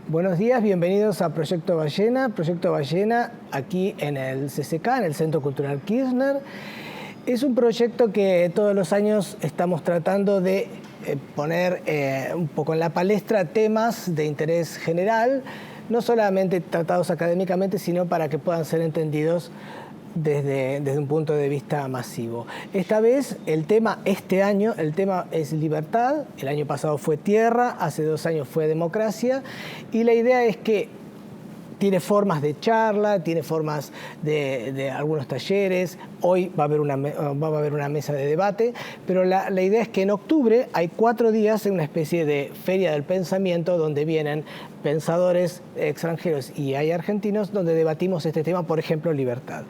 Buenos días, bienvenidos a Proyecto Ballena. Proyecto Ballena aquí en el cck, en el Centro Cultural Kirchner. Es un proyecto que todos los años estamos tratando de poner un poco en la palestra temas de interés general, no solamente tratados académicamente, sino para que puedan ser entendidos desde un punto de vista masivo. Esta vez, este año, el tema es libertad. El año pasado fue tierra, hace 2 años fue democracia. Y la idea es que tiene formas de charla, tiene formas de algunos talleres. Hoy va a haber una mesa de debate, pero la idea es que en octubre hay 4 días en una especie de feria del pensamiento donde vienen pensadores extranjeros y hay argentinos donde debatimos este tema, por ejemplo, libertad.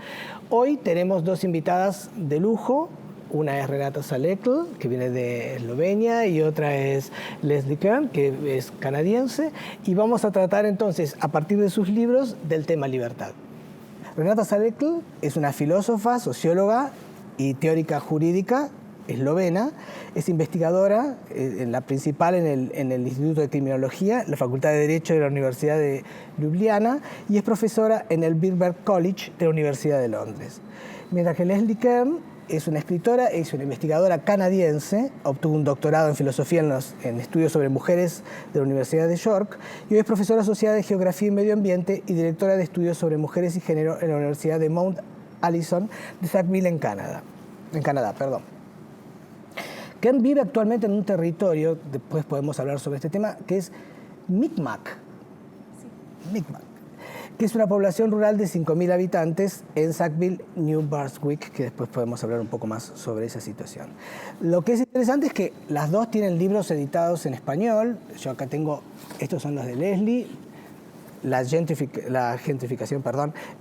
Hoy tenemos 2 invitadas de lujo. Una es Renata Salecl, que viene de Eslovenia, y otra es Kern, que es canadiense. Y vamos a tratar entonces, a partir de sus libros, del tema libertad. Renata Salecl es una filósofa, socióloga y teórica jurídica eslovena. Es investigadora, la principal en el Instituto de Criminología, la Facultad de Derecho de la Universidad de Ljubljana, y es profesora en el Birkbeck College de la Universidad de Londres. Mientras que Kern es una escritora, es una investigadora canadiense, obtuvo un doctorado en filosofía en estudios sobre mujeres de la Universidad de York, y hoy es profesora asociada de Geografía y Medio Ambiente y directora de estudios sobre mujeres y género en la Universidad de Mount Allison de Salecl en Canadá. Kern vive actualmente en un territorio, después podemos hablar sobre este tema, que es Mi'kmaq, que es una población rural de 5.000 habitantes en Sackville, New Brunswick, que después podemos hablar un poco más sobre esa situación. Lo que es interesante es que las dos tienen libros editados en español. Yo acá tengo, estos son los de Leslie. La gentrificación,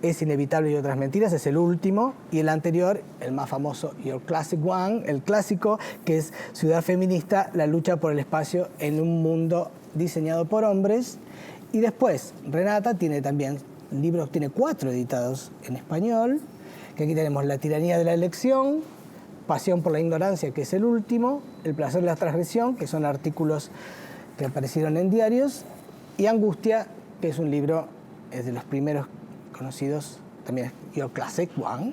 es inevitable y otras mentiras, es el último, y el anterior, el más famoso, Your Classic One, el clásico, que es Ciudad, feminista, la lucha por el espacio en un mundo diseñado por hombres. Y después, Renata tiene también libros, tiene 4 editados en español, que aquí tenemos La tiranía de la elección, Pasión por la ignorancia, que es el último, El placer de la transgresión, que son artículos que aparecieron en diarios, y Angustia, que es un libro, es de los primeros conocidos, también es Your Classic One,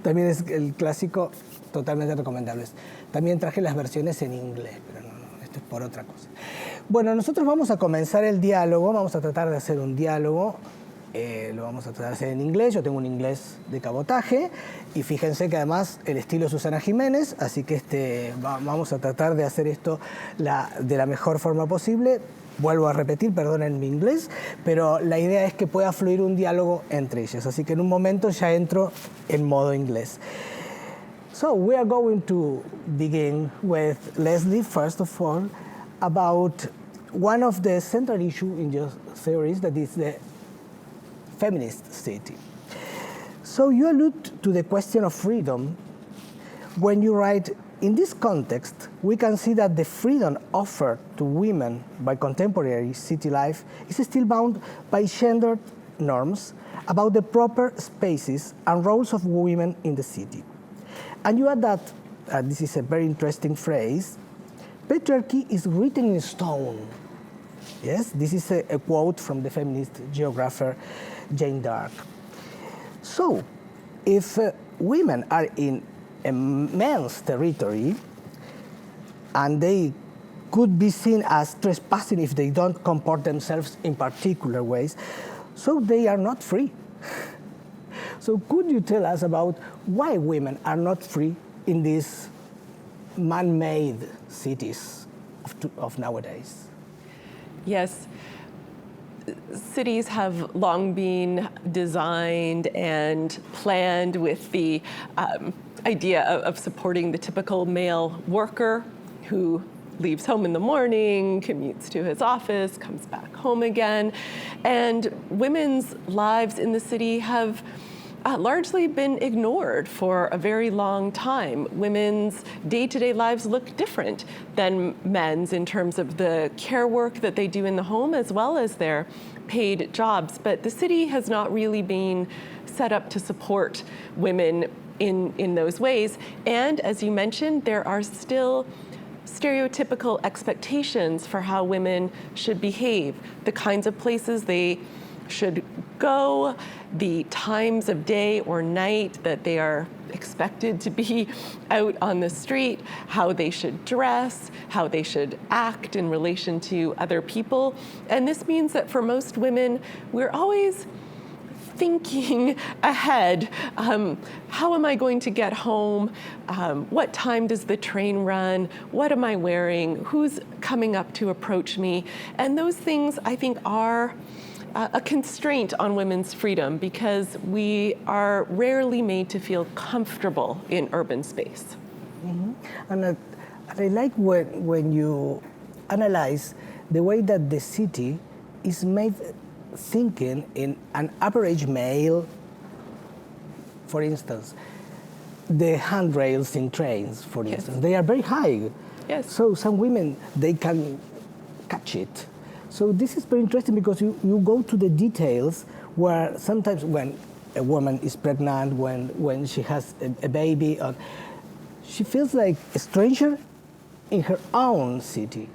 también es el clásico, totalmente recomendable. También traje las versiones en inglés, pero no, esto es por otra cosa. Bueno, nosotros vamos a comenzar el diálogo, vamos a tratar de hacer un diálogo, lo vamos a tratar de hacer en inglés. Yo tengo un inglés de cabotaje y fíjense que además el estilo es Susana Jiménez, así que vamos a tratar de hacer esto de la mejor forma posible. Vuelvo a repetir, perdonen mi inglés, pero la idea es que pueda fluir un diálogo entre ellas, así que en un momento ya entro en modo inglés. So we are going to begin with Leslie, first of all, about one of the central issues in your theories, that is the feminist city. So you allude to the question of freedom when you write, in this context, we can see that the freedom offered to women by contemporary city life is still bound by gendered norms about the proper spaces and roles of women in the city. And you add that, this is a very interesting phrase, patriarchy is written in stone. Yes, this is a quote from the feminist geographer Jane Dark. So, if women are in a men's territory and they could be seen as trespassing if they don't comport themselves in particular ways, so they are not free. So could you tell us about why women are not free in these man-made cities of nowadays? Yes. Cities have long been designed and planned with the idea of supporting the typical male worker who leaves home in the morning, commutes to his office, comes back home again. And women's lives in the city have largely been ignored for a very long time. Women's day-to-day lives look different than men's in terms of the care work that they do in the home as well as their paid jobs. But the city has not really been set up to support women in those ways. And as you mentioned, there are still stereotypical expectations for how women should behave, the kinds of places they should go, the times of day or night that they are expected to be out on the street, how they should dress, how they should act in relation to other people. And this means that for most women, we're always thinking ahead. How am I going to get home? What time does the train run? What am I wearing? Who's coming up to approach me? And those things, I think, are a constraint on women's freedom because we are rarely made to feel comfortable in urban space. Mm-hmm. And I like when you analyze the way that the city is made thinking in an average male. For instance, the handrails in trains, for instance, they are very high. Yes. So some women, they can catch it. So this is very interesting because you go to the details where sometimes when a woman is pregnant, when she has a baby, she feels like a stranger in her own city.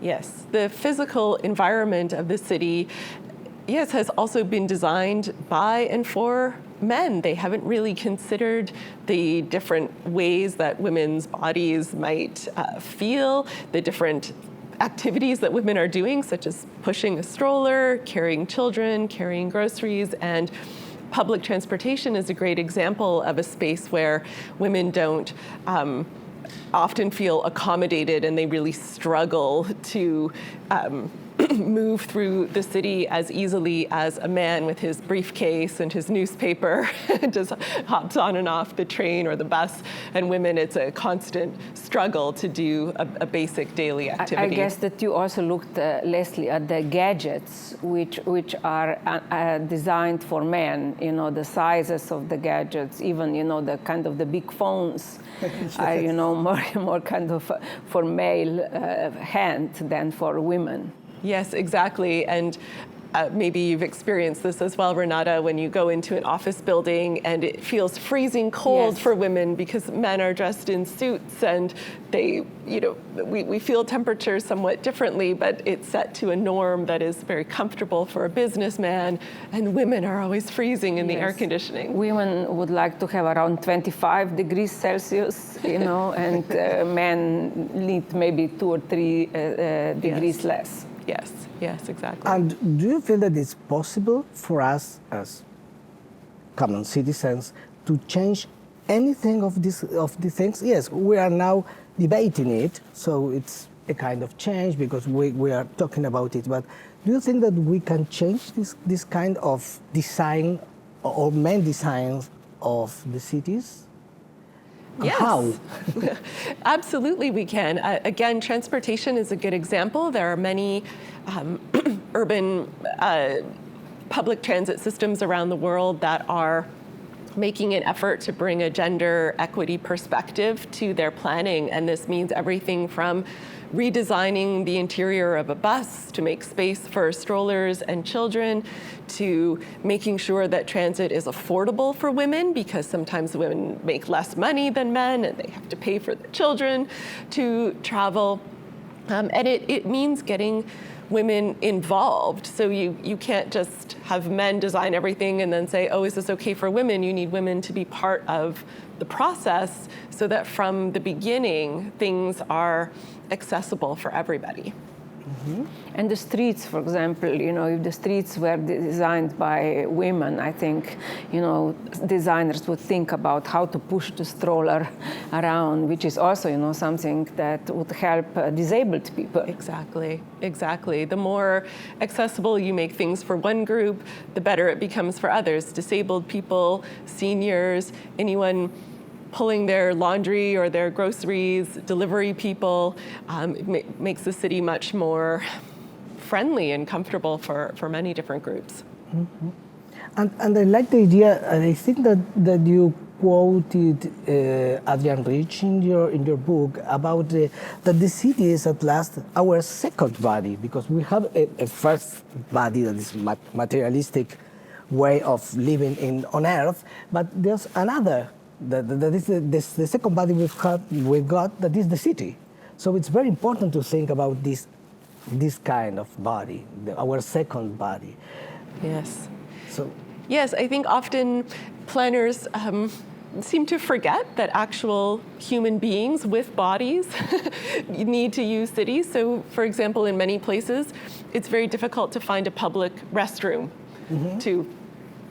Yes, the physical environment of the city, yes, has also been designed by and for men. They haven't really considered the different ways that women's bodies might feel, the different activities that women are doing, such as pushing a stroller, carrying children, carrying groceries, and public transportation is a great example of a space where women don't often feel accommodated and they really struggle to move through the city as easily as a man with his briefcase and his newspaper just hops on and off the train or the bus. And women, it's a constant struggle to do a basic daily activity. I guess that you also looked, Leslie, at the gadgets which are designed for men, you know, the sizes of the gadgets, even, you know, the kind of the big phones are, you know, more kind of for male hand than for women. Yes, exactly. And maybe you've experienced this as well, Renata, when you go into an office building and it feels freezing cold Yes. for women because men are dressed in suits and they, you know, we feel temperature somewhat differently, but it's set to a norm that is very comfortable for a businessman, and women are always freezing in the air conditioning. Women would like to have around 25 degrees Celsius, you know, and men need maybe 2 or 3 degrees less. Yes, yes, exactly. And do you feel that it's possible for us as common citizens to change anything of these things? Yes, we are now debating it, so it's a kind of change because we are talking about it. But do you think that we can change this kind of design or main designs of the cities? Yes. How? Absolutely we can. Again, transportation is a good example. There are many urban public transit systems around the world that are making an effort to bring a gender equity perspective to their planning. And this means everything from redesigning the interior of a bus to make space for strollers and children, to making sure that transit is affordable for women, because sometimes women make less money than men and they have to pay for their children to travel. And it means getting women involved. So you can't just have men design everything and then say, oh, is this okay for women? You need women to be part of the process so that from the beginning, things are accessible for everybody. Mm-hmm. And the streets, for example, you know, if the streets were designed by women, I think, you know, designers would think about how to push the stroller around, which is also, you know, something that would help disabled people. Exactly, exactly. The more accessible you make things for one group, the better it becomes for others. Disabled people, seniors, anyone pulling their laundry or their groceries, delivery people, it makes the city much more friendly and comfortable for many different groups. Mm-hmm. And I like the idea, and I think that you quoted Adrian Rich in your book about that the city is at last our second body, because we have a first body that is materialistic way of living on Earth, but there's another. That is the second body we've got, that is the city. So it's very important to think about this kind of body, our second body. Yes. So. Yes, I think often planners seem to forget that actual human beings with bodies need to use cities. So, for example, in many places, it's very difficult to find a public restroom to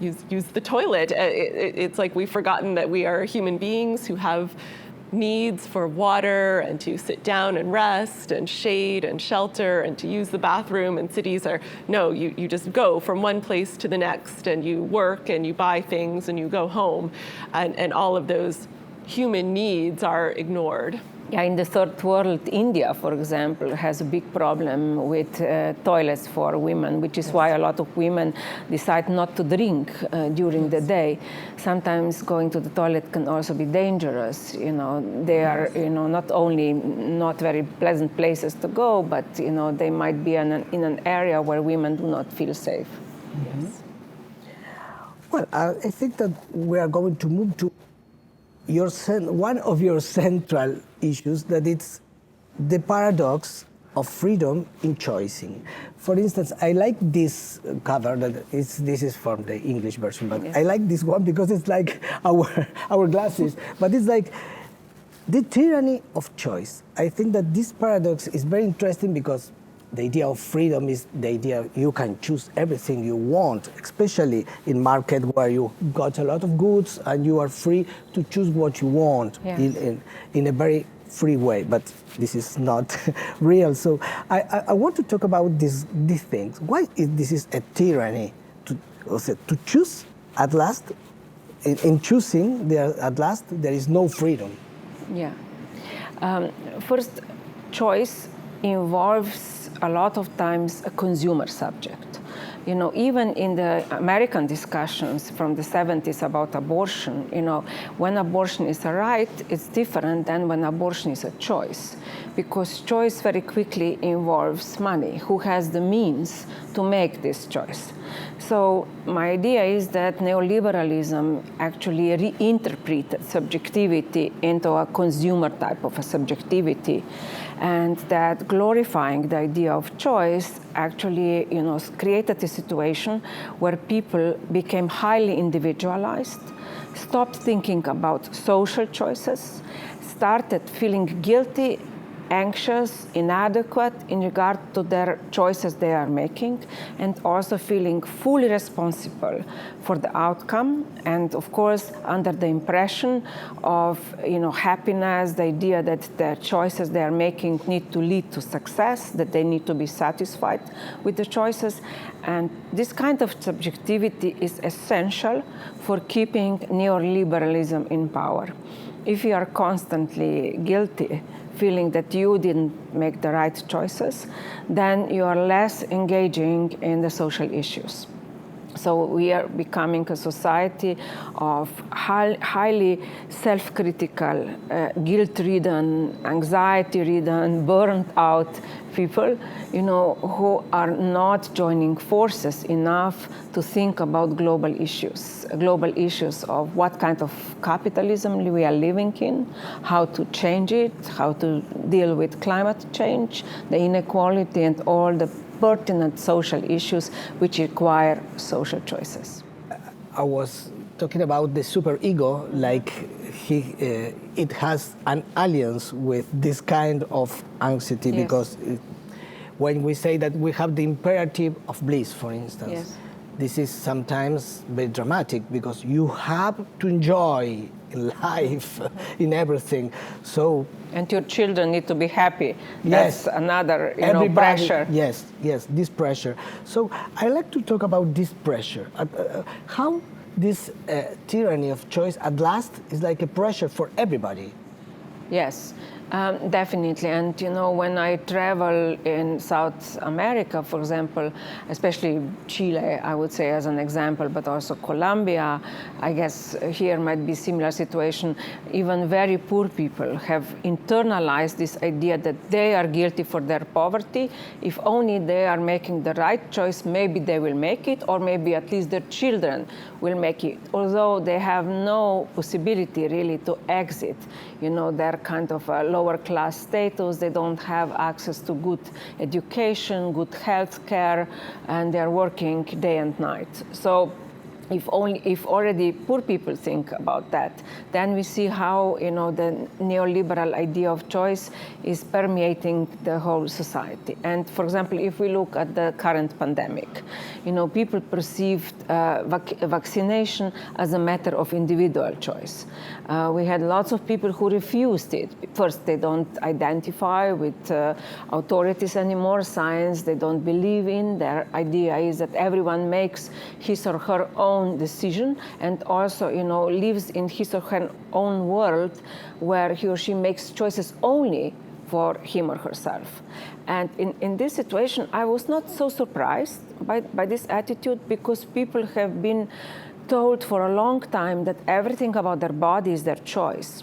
use the toilet. It's like we've forgotten that we are human beings who have needs for water and to sit down and rest and shade and shelter and to use the bathroom. And cities are, no, you just go from one place to the next and you work and you buy things and you go home. And all of those human needs are ignored. Yeah, in the third world, India, for example, has a big problem with toilets for women, which is why a lot of women decide not to drink during the day. Sometimes going to the toilet can also be dangerous. You know, they are, not only not very pleasant places to go, but they might be in an area where women do not feel safe. Yes. Well, I think that we are going to move to one of your central issues, that it's the paradox of freedom in choosing. For instance, I like this cover. This is from the English version, but I like this one because it's like our glasses. But it's like the tyranny of choice. I think that this paradox is very interesting because the idea of freedom is the idea you can choose everything you want, especially in market where you got a lot of goods and you are free to choose what you want in a very free way. But this is not real. So I want to talk about these things. Why this is a tyranny to choose at last? In choosing, at last there is no freedom. Yeah. First, choice involves a lot of times a consumer subject. Even in the American discussions from the 70s about abortion, when abortion is a right, it's different than when abortion is a choice, because choice very quickly involves money. Who has the means to make this choice? So my idea is that neoliberalism actually reinterpreted subjectivity into a consumer type of a subjectivity, and that glorifying the idea of choice actually, created a situation where people became highly individualized, stopped thinking about social choices, started feeling guilty, anxious, inadequate in regard to their choices they are making, and also feeling fully responsible for the outcome, and of course under the impression of happiness, the idea that the choices they are making need to lead to success, that they need to be satisfied with the choices. And this kind of subjectivity is essential for keeping neoliberalism in power. If you are constantly guilty, feeling that you didn't make the right choices, then you are less engaging in the social issues. So we are becoming a society of highly self-critical, guilt-ridden, anxiety-ridden, burnt-out people, who are not joining forces enough to think about global issues of what kind of capitalism we are living in, how to change it, how to deal with climate change, the inequality, and all the pertinent social issues which require social choices. I was talking about the superego, like it has an alliance with this kind of anxiety, because when we say that we have the imperative of bliss, for instance, this is sometimes very dramatic because you have to enjoy life in everything. So. And your children need to be happy. That's another pressure. Yes, this pressure. So I like to talk about this pressure. How this tyranny of choice at last is like a pressure for everybody. Yes. Definitely. And when I travel in South America, for example, especially Chile, I would say as an example, but also Colombia, I guess here might be similar situation. Even very poor people have internalized this idea that they are guilty for their poverty. If only they are making the right choice, maybe they will make it, or maybe at least their children will make it, although they have no possibility really to exit, their kind of lower class status, they don't have access to good education, good health care, and they're working day and night. So if already poor people think about that, then we see how the neoliberal idea of choice is permeating the whole society. And for example, if we look at the current pandemic, people perceived vaccination as a matter of individual choice. We had lots of people who refused it. First, they don't identify with authorities anymore, science they don't believe in. Their idea is that everyone makes his or her own decision, and also lives in his or her own world where he or she makes choices only for him or herself. And in this situation, I was not so surprised by this attitude, because people have been told for a long time that everything about their body is their choice.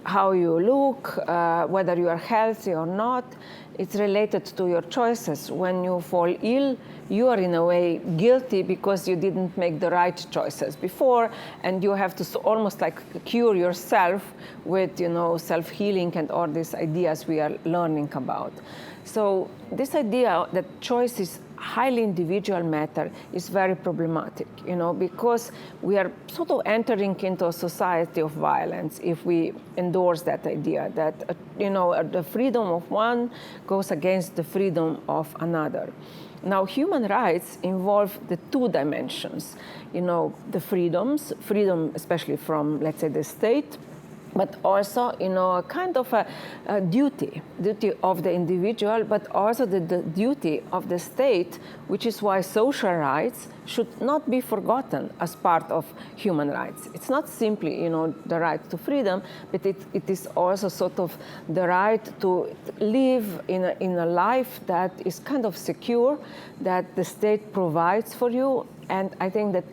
How you look, whether you are healthy or not, it's related to your choices. When you fall ill, you are in a way guilty because you didn't make the right choices before, and you have to almost like cure yourself with self-healing and all these ideas we are learning about. So this idea that choice is highly individual matter is very problematic, because we are sort of entering into a society of violence if we endorse that idea that, the freedom of one goes against the freedom of another. Now, human rights involve the two dimensions, the freedom especially from, let's say, the state, but also, a kind of a duty of the individual, but also the duty of the state, which is why social rights should not be forgotten as part of human rights. It's not simply, the right to freedom, but it is also sort of the right to live in a life that is kind of secure, that the state provides for you. And I think that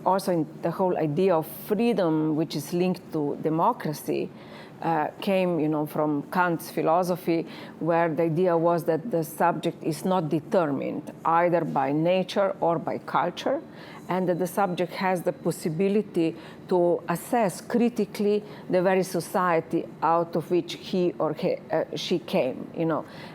also in the whole idea of freedom, which is linked to democracy, came from Kant's philosophy, where the idea was that the subject is not determined either by nature or by culture, and that the subject has the possibility to assess critically the very society out of which he or she came.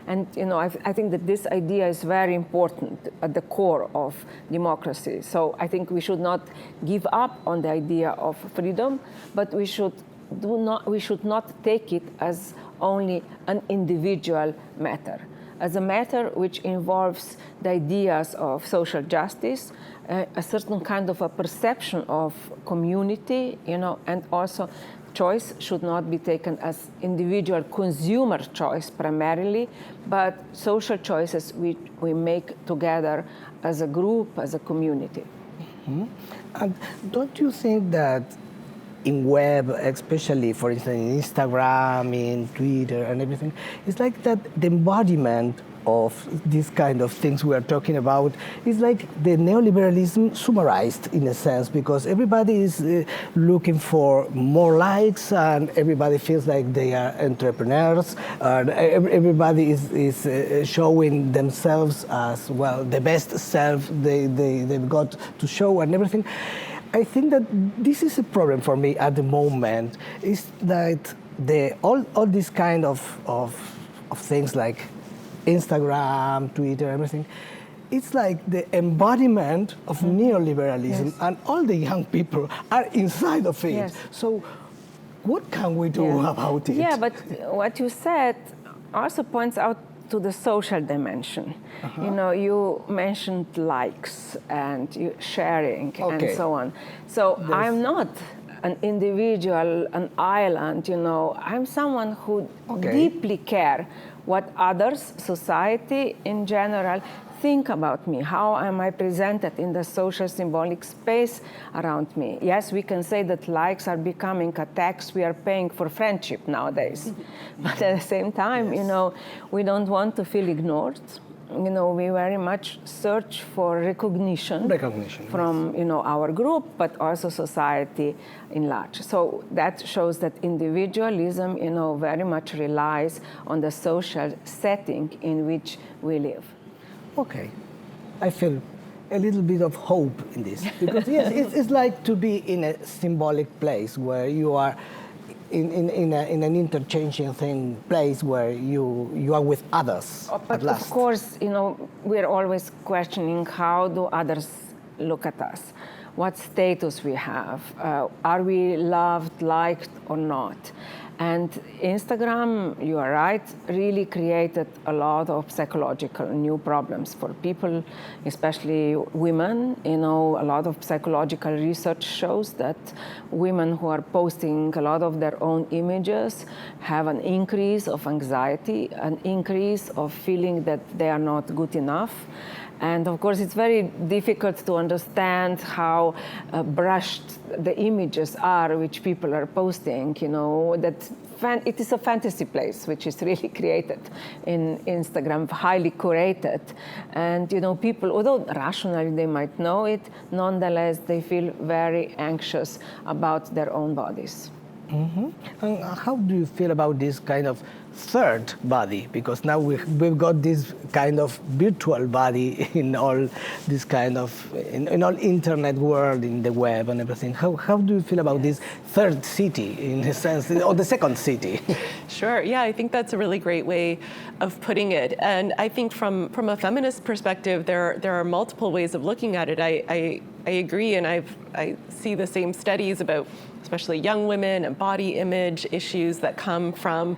And I think that this idea is very important at the core of democracy. So I think we should not give up on the idea of freedom, but we should not take it as only an individual matter, as a matter which involves the ideas of social justice, a certain kind of a perception of community, and also choice should not be taken as individual consumer choice primarily, but social choices we make together as a group, as a community. Mm-hmm. And don't you think that in web, especially, for instance, in Instagram, in Twitter and everything, it's like that the embodiment of these kind of things we are talking about is like the neoliberalism summarized in a sense, because everybody is looking for more likes, and everybody feels like they are entrepreneurs, and everybody is showing themselves as, well, the best self they've got to show and everything. I think that this is a problem for me at the moment, is that all these kind of things like Instagram, Twitter, everything, it's like the embodiment of neoliberalism, yes. And all the young people are inside of it. Yes. So what can we do about it? Yeah, but what you said also points out to the social dimension. Uh-huh. You mentioned likes and sharing, okay. And so on. So I'm not an individual, an island, I'm someone who deeply care what others, society in general, think about me. How am I presented in the social symbolic space around me? Yes, we can say that likes are becoming a tax we are paying for friendship nowadays. But at the same time, yes. We don't want to feel ignored. We very much search for recognition from, yes. Our group, but also society in large. So that shows that individualism, very much relies on the social setting in which we live. Okay, I feel a little bit of hope in this, because yes, it's like to be in a symbolic place where you are in an interchanging place where you are with others But at last. of course, we're always questioning how do others look at us, what status we have, are we loved, liked, or not? And Instagram, you are right, really created a lot of psychological new problems for people, especially women. A lot of psychological research shows that women who are posting a lot of their own images have an increase of anxiety, an increase of feeling that they are not good enough. And of course, it's very difficult to understand how brushed the images are which people are posting, it is a fantasy place which is really created in Instagram, highly curated. And people, although rationally they might know it, nonetheless they feel very anxious about their own bodies. Mm-hmm. And how do you feel about this kind of third body? Because now we've got this kind of virtual body in all this kind of in all internet world, in the web and everything. How do you feel about this third city, in a sense, or the second city? Sure. Yeah, I think that's a really great way of putting it. And I think from a feminist perspective, there are multiple ways of looking at it. I agree, and I see the same studies about especially young women and body image issues that come from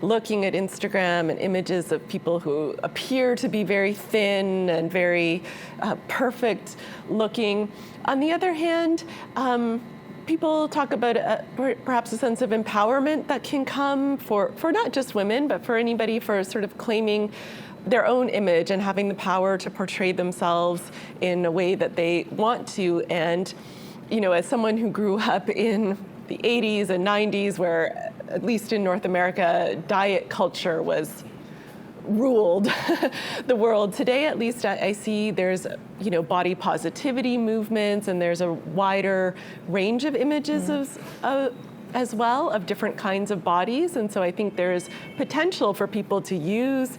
looking at Instagram and images of people who appear to be very thin and very perfect looking. On the other hand, people talk about perhaps a sense of empowerment that can come for not just women, but for anybody, for sort of claiming their own image and having the power to portray themselves in a way that they want to. And as someone who grew up in the 80s and 90s, where at least in North America, diet culture was ruled the world. Today, at least, I see there's body positivity movements, and there's a wider range of images as well of different kinds of bodies. And so I think there's potential for people to use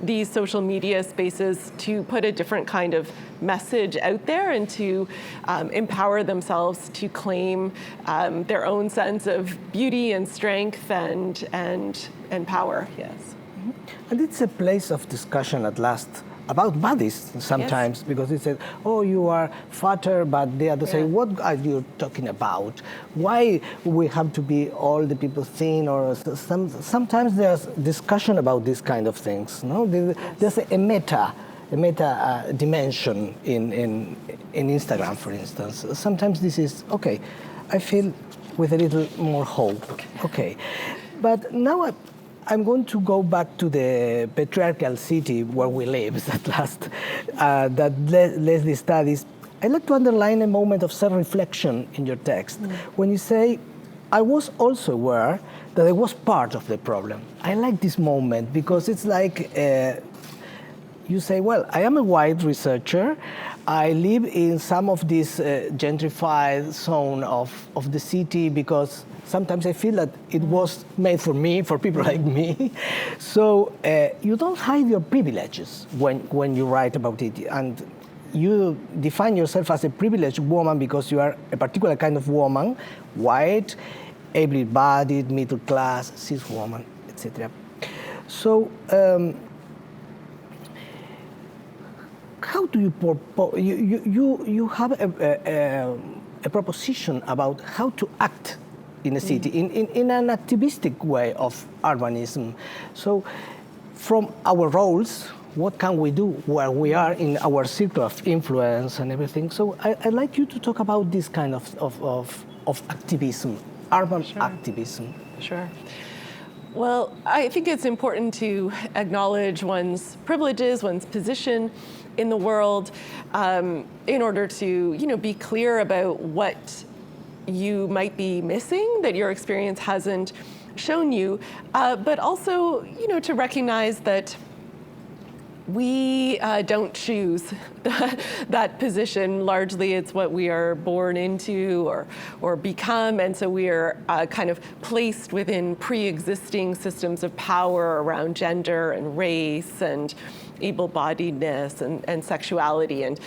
these social media spaces to put a different kind of message out there and to empower themselves to claim their own sense of beauty and strength and power. Yes. Mm-hmm. And it's a place of discussion at last about bodies sometimes, yes. Because it says, oh, you are fatter, but the others say, what are you talking about? Why we have to be all the people thin? Or sometimes there's discussion about these kind of things. No, there's a meta dimension in Instagram, for instance. Sometimes this is okay. I feel with a little more hope. Okay, but now I'm going to go back to the patriarchal city where we live at last, that Leslie studies. I'd like to underline a moment of self-reflection in your text. When you say, I was also aware that I was part of the problem. I like this moment because it's like, you say, well, I am a white researcher. I live in some of this gentrified zone of the city because sometimes I feel that it was made for me, for people like me. So you don't hide your privileges when you write about it. And you define yourself as a privileged woman because you are a particular kind of woman, white, able-bodied, middle class, cis woman, etc. So how do you have a proposition about how to act in a city, in an activistic way of urbanism. So from our roles, what can we do where we are in our circle of influence and everything? So I'd like you to talk about this kind of activism, urban activism. Sure. Well, I think it's important to acknowledge one's privileges, one's position in the world, in order to, be clear about what you might be missing that your experience hasn't shown you, but also, to recognize that We don't choose that position. Largely, it's what we are born into or become, and so we are kind of placed within pre-existing systems of power around gender and race and able-bodiedness and sexuality. And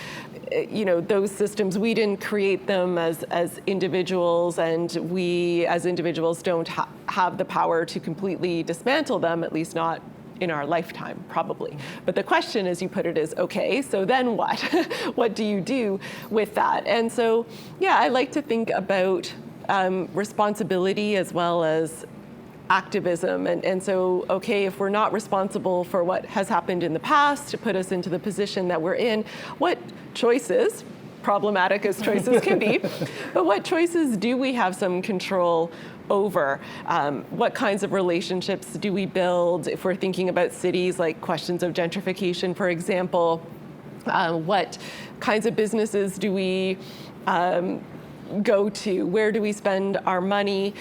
those systems, we didn't create them as individuals, and we as individuals don't have the power to completely dismantle them, at least not in our lifetime, probably. But the question, as you put it, is, okay, so then what? What do you do with that? And so, yeah, I like to think about responsibility as well as activism. And so, okay, if we're not responsible for what has happened in the past to put us into the position that we're in, what choices, problematic as choices can be, but what choices do we have some control over? What kinds of relationships do we build? If we're thinking about cities, like questions of gentrification, for example, what kinds of businesses do we go to? Where do we spend our money?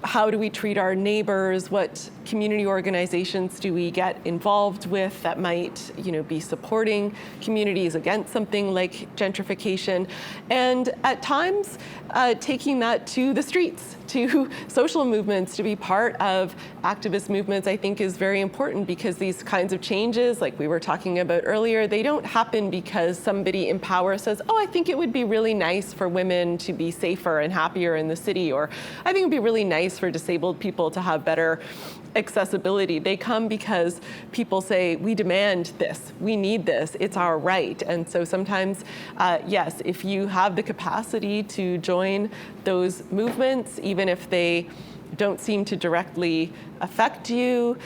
How do we treat our neighbors? What community organizations do we get involved with that might, be supporting communities against something like gentrification? And at times, taking that to the streets, to social movements, to be part of activist movements, I think is very important, because these kinds of changes, like we were talking about earlier, they don't happen because somebody in power says, oh, I think it would be really nice for women to be safer and happier in the city, or I think it would be really nice for disabled people to have better accessibility. They come because people say, we demand this, we need this, it's our right. And so sometimes, yes, if you have the capacity to join those movements, even if they don't seem to directly affect you,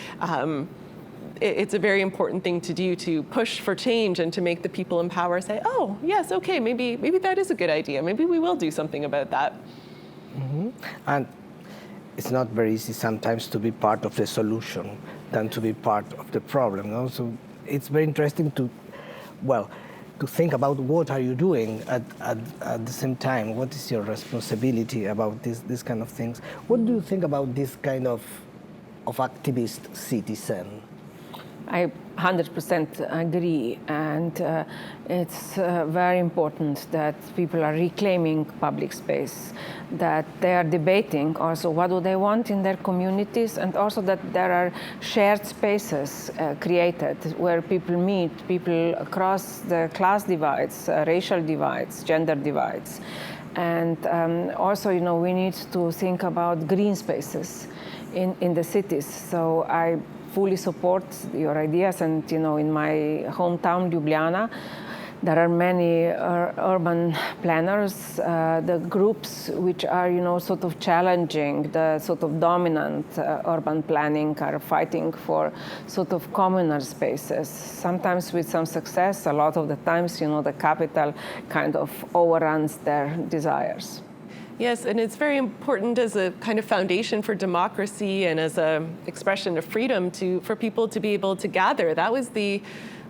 it's a very important thing to do, to push for change and to make the people in power say, oh, yes, okay, maybe that is a good idea. Maybe we will do something about that. Mm-hmm. And it's not very easy sometimes to be part of the solution than to be part of the problem. No? So it's very interesting to think about what are you doing at the same time. What is your responsibility about this kind of things? What do you think about this kind of activist citizen? I 100% agree, and it's very important that people are reclaiming public space, that they are debating also what do they want in their communities, and also that there are shared spaces created where people meet, people across the class divides, racial divides, gender divides. And also, we need to think about green spaces in the cities. So I fully support your ideas, and in my hometown, Ljubljana, there are many urban planners, the groups which are, sort of challenging the sort of dominant urban planning are fighting for sort of communal spaces, sometimes with some success. A lot of the times, the capital kind of overruns their desires. Yes, and it's very important as a kind of foundation for democracy and as an expression of freedom for people to be able to gather. That was the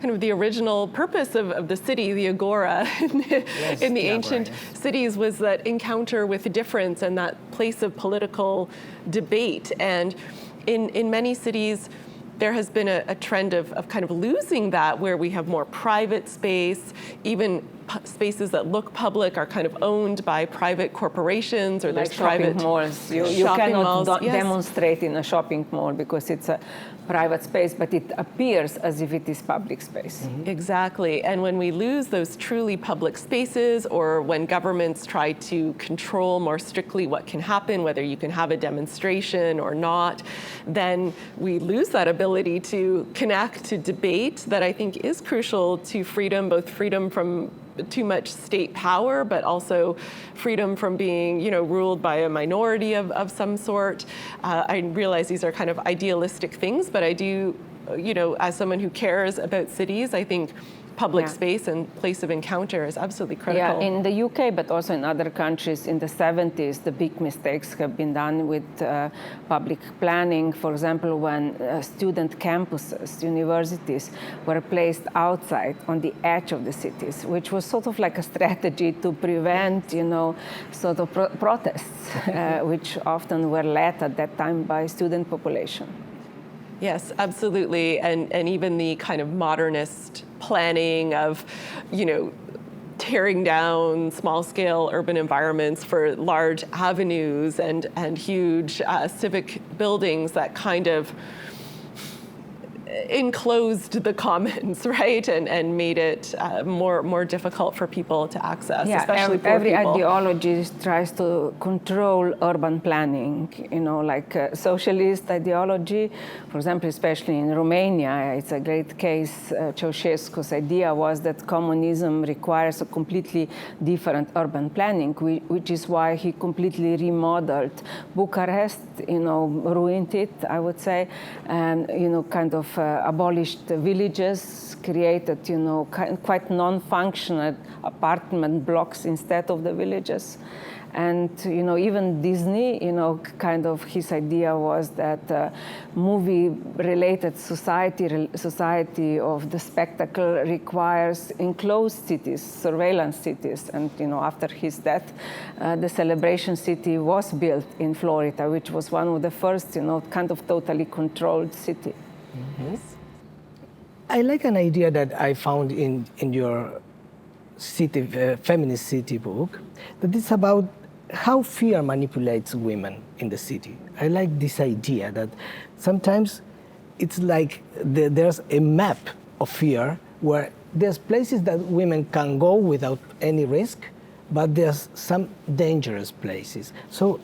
kind of the original purpose of the city, the agora in the ancient cities, was that encounter with difference and that place of political debate. And in many cities, there has been a trend of kind of losing that, where we have more private space, even spaces that look public are kind of owned by private corporations, or there's private malls. You cannot demonstrate in a shopping mall because it's a private space, but it appears as if it is public space. Mm-hmm. Exactly. And when we lose those truly public spaces, or when governments try to control more strictly what can happen, whether you can have a demonstration or not, then we lose that ability to connect, to debate, that I think is crucial to freedom, both freedom from too much state power, but also freedom from being, ruled by a minority of some sort. I realize these are kind of idealistic things, but I do, as someone who cares about cities, I think public space and place of encounter is absolutely critical. Yeah, in the UK, but also in other countries, in the 70s, the big mistakes have been done with public planning. For example, when student campuses, universities, were placed outside on the edge of the cities, which was sort of like a strategy to prevent, sort of protests, which often were led at that time by student population. Yes, absolutely. And even the kind of modernist planning of, tearing down small-scale urban environments for large avenues and huge civic buildings that kind of enclosed the commons, right, and made it more difficult for people to access, especially poor every people. ideology tries to control urban planning. Like socialist ideology, for example, especially in Romania, it's a great case. Ceausescu's idea was that communism requires a completely different urban planning, which is why he completely remodeled Bucharest. Ruined it, I would say, and kind of abolished the villages, created quite non-functional apartment blocks instead of the villages. And even Disney, kind of his idea was that movie-related society of the spectacle requires enclosed cities, surveillance cities. And after his death, the Celebration City was built in Florida, which was one of the first, kind of totally controlled city. Mm-hmm. I like an idea that I found in your city, feminist city book, that it's about how fear manipulates women in the city. I like this idea that sometimes it's like there's a map of fear where there's places that women can go without any risk, but there's some dangerous places. So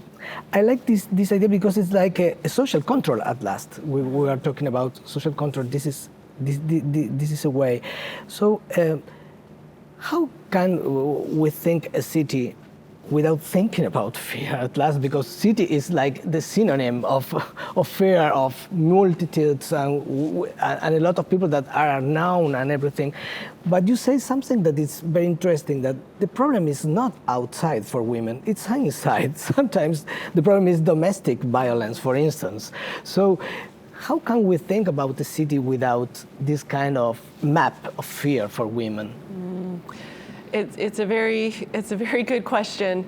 I like this idea because it's like a social control at last. We are talking about social control. This is a way. So how can we think a city without thinking about fear at last? Because city is like the synonym of fear, of multitudes and a lot of people that are known and everything. But you say something that is very interesting, that the problem is not outside for women, it's inside. Sometimes the problem is domestic violence, for instance. So how can we think about the city without this kind of map of fear for women? It's a very good question,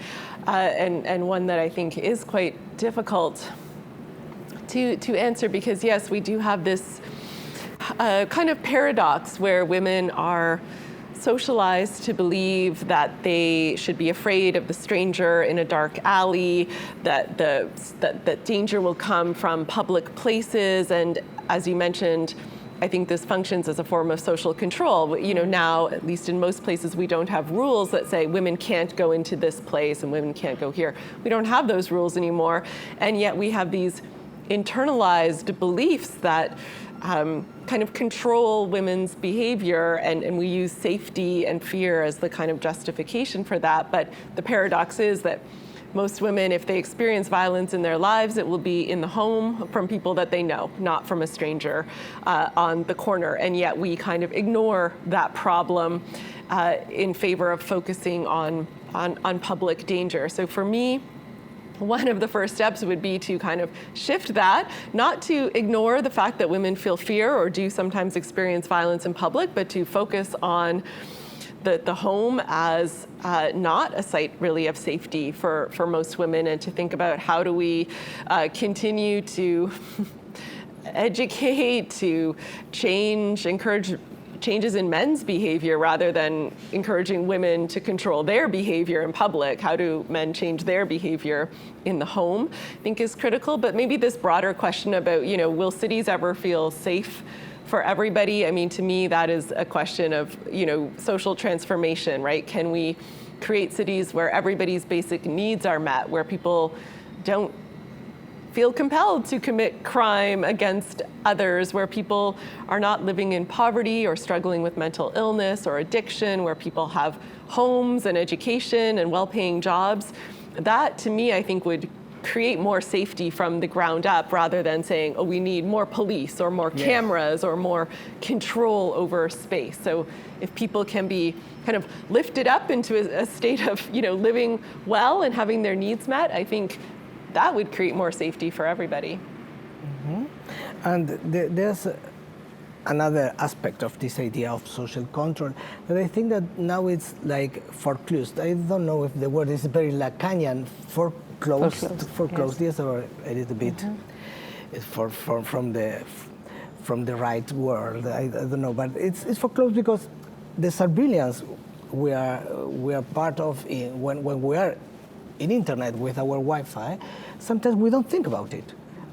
and one that I think is quite difficult to answer, because yes, we do have this kind of paradox where women are socialized to believe that they should be afraid of the stranger in a dark alley, that danger will come from public places, and as you mentioned, I think this functions as a form of social control. Now, at least in most places, we don't have rules that say women can't go into this place and women can't go here. We don't have those rules anymore, and yet we have these internalized beliefs that kind of control women's behavior, and we use safety and fear as the kind of justification for that. But the paradox is that most women, if they experience violence in their lives, it will be in the home from people that they know, not from a stranger on the corner. And yet we kind of ignore that problem in favor of focusing on public danger. So for me, one of the first steps would be to kind of shift that, not to ignore the fact that women feel fear or do sometimes experience violence in public, but to focus on the home as not a site really of safety for most women, and to think about how do we continue to educate, to encourage changes in men's behavior rather than encouraging women to control their behavior in public. How do men change their behavior in the home, I think is critical. But maybe this broader question about, will cities ever feel safe for everybody? I mean, to me, that is a question of, social transformation, right? Can we create cities where everybody's basic needs are met, where people don't feel compelled to commit crime against others, where people are not living in poverty or struggling with mental illness or addiction, where people have homes and education and well-paying jobs? That, to me, I think would create more safety from the ground up, rather than saying, oh, we need more police or more cameras or more control over space. So if people can be kind of lifted up into a state of, living well and having their needs met, I think that would create more safety for everybody. Mm-hmm. And there's another aspect of this idea of social control that I think that now it's like foreclosed. I don't know if the word is very Lacanian, foreclosed, yes, or a little bit from the from the right world. I don't know, but it's foreclosed because the surveillance we are part of when we are in internet with our Wi-Fi, sometimes we don't think about it.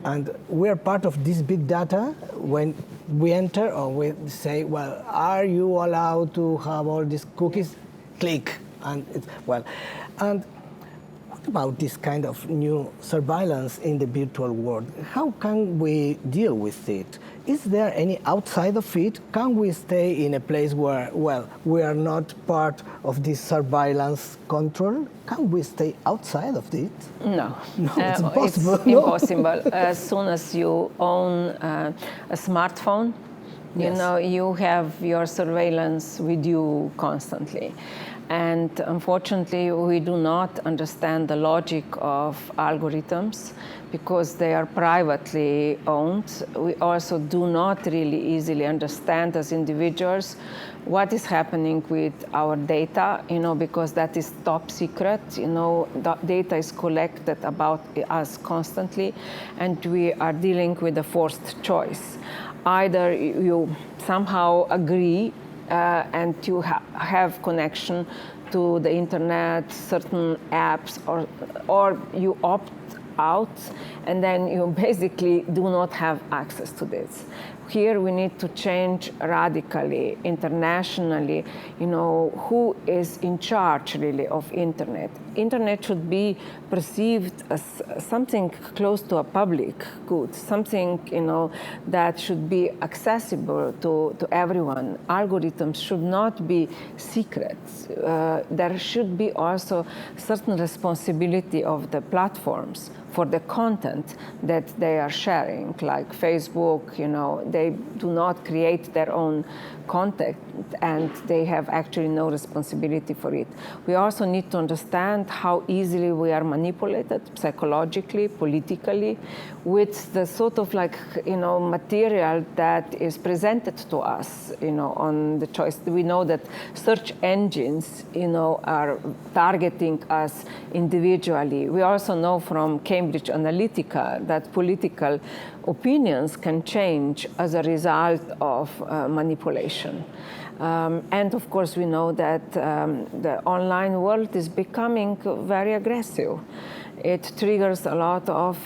And we are part of this big data when we enter or we say, well, are you allowed to have all these cookies? Click. And and what about this kind of new surveillance in the virtual world? How can we deal with it? Is there any outside of it? Can we stay in a place where, well, we are not part of this surveillance control? Can we stay outside of it? No. No, it's impossible. It's impossible. As soon as you own a smartphone, Yes. you have your surveillance with you constantly. And unfortunately, we do not understand the logic of algorithms because they are privately owned. We also do not really easily understand as individuals what is happening with our data, because that is top secret. The data is collected about us constantly, and we are dealing with a forced choice. Either you somehow agree and you have connection to the internet, certain apps, or you opt out, and then you basically do not have access to this. Here we need to change radically, internationally, who is in charge really of internet. Internet should be perceived as something close to a public good, something, that should be accessible to everyone. Algorithms should not be secret. There should be also certain responsibility of the platforms for the content that they are sharing, like Facebook, they do not create their own content and they have actually no responsibility for it. We also need to understand how easily we are manipulated psychologically, politically, with the sort of material that is presented to us, on the choice. We know that search engines, are targeting us individually. We also know from Cambridge Analytica that political opinions can change as a result of manipulation. And of course, we know that the online world is becoming very aggressive. It triggers a lot of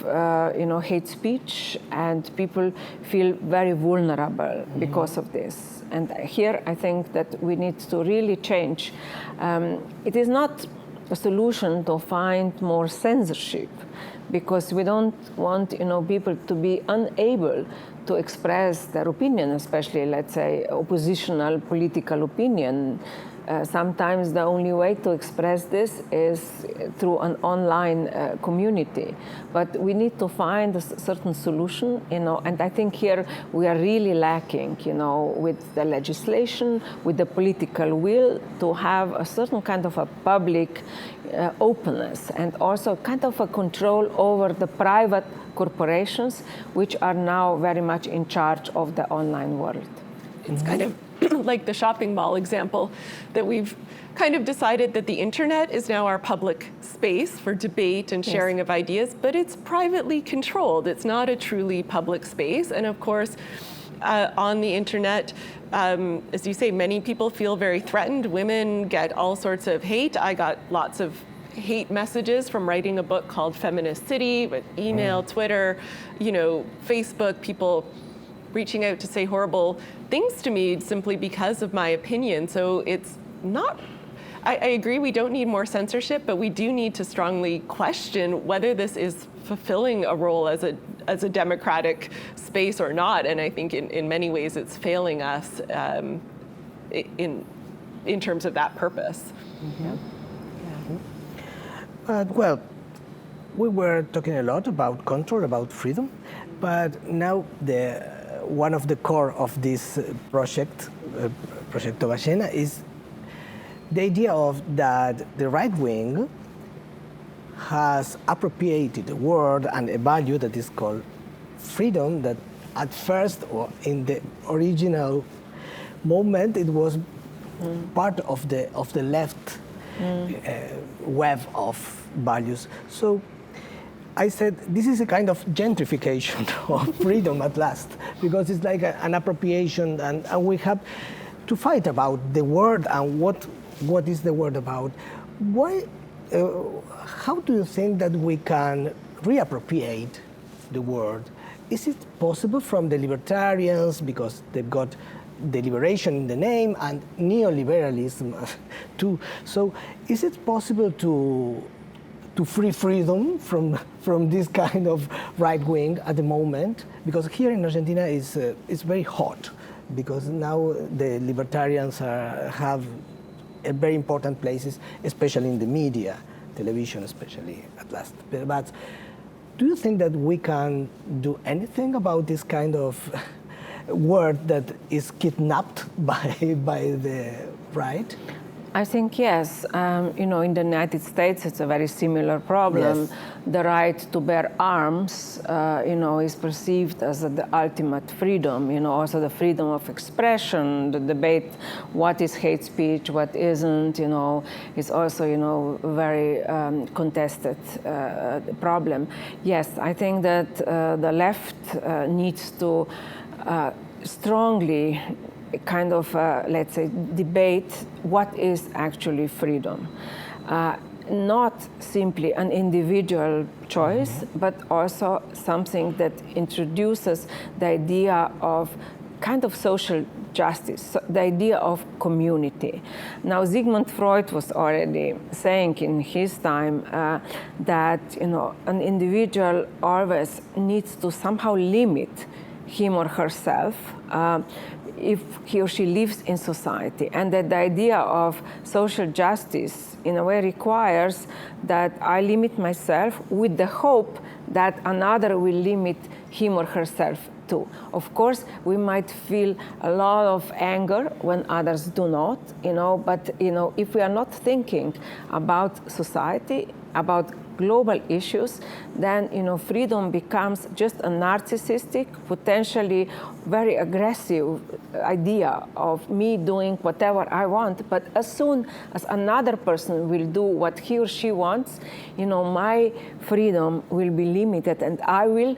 hate speech, and people feel very vulnerable because of this. And here I think that we need to really change. It is not a solution to find more censorship, because we don't want people to be unable to express their opinion, especially, let's say, oppositional political opinion. Sometimes the only way to express this is through an online community. But we need to find a certain solution, and I think here we are really lacking, with the legislation, with the political will to have a certain kind of a public openness and also kind of a control over the private corporations, which are now very much in charge of the online world. It's kind of like the shopping mall example, that we've kind of decided that the internet is now our public space for debate and sharing of ideas, but it's privately controlled. It's not a truly public space. And of course, on the internet, as you say, many people feel very threatened. Women get all sorts of hate. I got lots of hate messages from writing a book called Feminist City, with email, Twitter, Facebook, people reaching out to say horrible things to me simply because of my opinion. So it's not, I agree we don't need more censorship, but we do need to strongly question whether this is fulfilling a role as a democratic space or not. And I think in many ways it's failing us in terms of that purpose. Well, we were talking a lot about control, about freedom, but now one of the core of this project, Proyecto Ballena, is the idea of that the right wing has appropriated a word and a value that is called freedom, that at first, or in the original moment, it was part of the left web of values. So I said, this is a kind of gentrification of freedom at last, because it's like an appropriation, and we have to fight about the word and what is the word about. Why? How do you think that we can reappropriate the word? Is it possible from the libertarians, because they've got the liberation in the name, and neoliberalism too? So is it possible to free freedom from this kind of right wing at the moment? Because here in Argentina it's very hot, because now the libertarians have very important places, especially in the media, television especially at last. But do you think that we can do anything about this kind of word that is kidnapped by the right? I think yes. In the United States, it's a very similar problem. Yes. The right to bear arms, is perceived as the ultimate freedom. Also the freedom of expression, the debate, what is hate speech, what isn't. Is also very contested problem. Yes, I think that the left needs to strongly kind of, let's say, debate what is actually freedom. Not simply an individual choice, but also something that introduces the idea of kind of social justice, the idea of community. Now, Sigmund Freud was already saying in his time that an individual always needs to somehow limit him or herself if he or she lives in society, and that the idea of social justice in a way requires that I limit myself with the hope that another will limit him or herself too. Of course, we might feel a lot of anger when others do not, but if we are not thinking about society, about global issues, then freedom becomes just a narcissistic, potentially very aggressive idea of me doing whatever I want. But as soon as another person will do what he or she wants, my freedom will be limited, and I will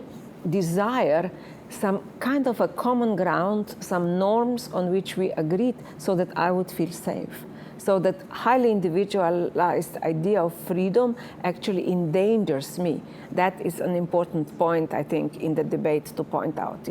desire some kind of a common ground, some norms on which we agreed, so that I would feel safe. So that highly individualized idea of freedom actually endangers me. That is an important point, I think, in the debate to point out,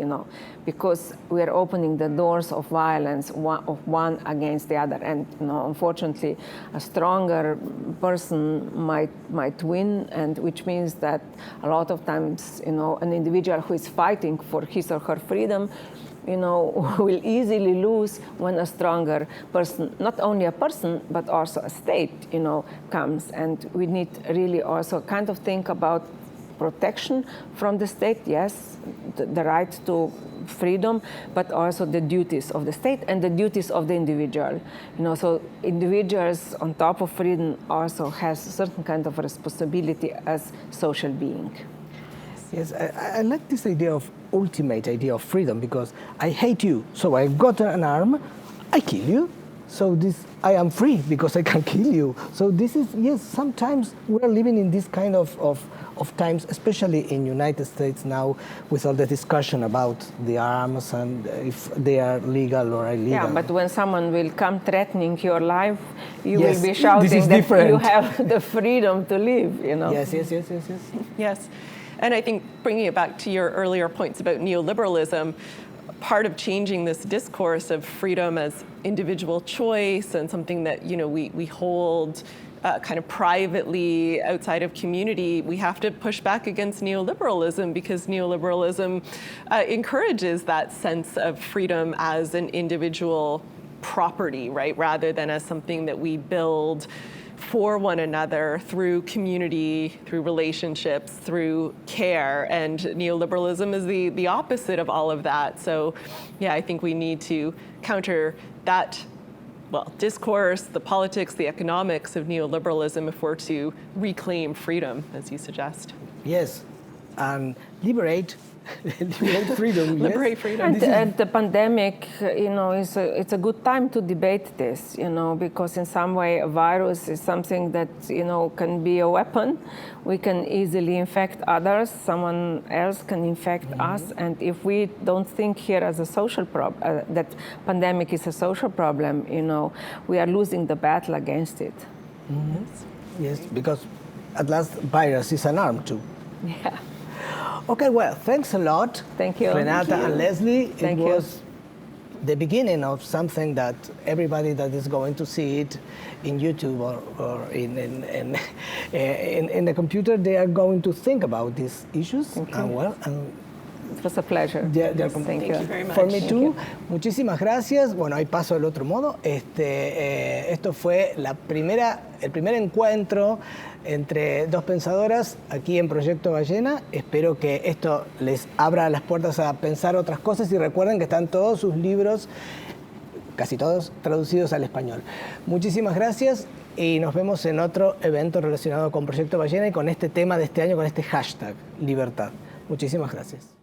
because we are opening the doors of violence of one against the other. And, unfortunately, a stronger person might win, and which means that a lot of times, an individual who is fighting for his or her freedom will easily lose when a stronger person, not only a person, but also a state, comes. And we need really also kind of think about protection from the state, yes, the right to freedom, but also the duties of the state and the duties of the individual. So individuals on top of freedom also has a certain kind of responsibility as social being. Yes, I like this idea of ultimate idea of freedom, because I hate you, so I got an arm, I kill you, so I am free because I can kill you. So this is, yes, sometimes we're living in this kind of times, especially in United States now, with all the discussion about the arms and if they are legal or illegal. Yeah, but when someone will come threatening your life, you yes, will be shouting that different. You have the freedom to live, Yes. Yes. And I think bringing it back to your earlier points about neoliberalism, part of changing this discourse of freedom as individual choice and something that we hold kind of privately outside of community, we have to push back against neoliberalism, because neoliberalism encourages that sense of freedom as an individual property, right, rather than as something that we build for one another through community, through relationships, through care. And neoliberalism is the opposite of all of that. So yeah, I think we need to counter that, discourse, the politics, the economics of neoliberalism if we're to reclaim freedom, as you suggest. Yes, and liberate Liberate freedom, yes. Liberate freedom. And the pandemic, it's a good time to debate this, because in some way a virus is something that, can be a weapon. We can easily infect others. Someone else can infect us. And if we don't think here as a social problem, that pandemic is a social problem, we are losing the battle against it. Yes, because at last virus is an arm too. Yeah. Okay, well, thanks a lot. Thank you. Renata and Leslie. Thank it you. was the beginning of something that everybody that is going to see it in YouTube or in the computer, they are going to think about these issues. Thank you. And well, and It was a pleasure. Thank you very much. For me Thank too. you. Muchísimas gracias. Bueno, ahí paso al otro modo. Esto fue el primer encuentro entre dos pensadoras aquí en Proyecto Ballena. Espero que esto les abra las puertas a pensar otras cosas y recuerden que están todos sus libros, casi todos, traducidos al español. Muchísimas gracias y nos vemos en otro evento relacionado con Proyecto Ballena y con este tema de este año, con este hashtag, Libertad. Muchísimas gracias.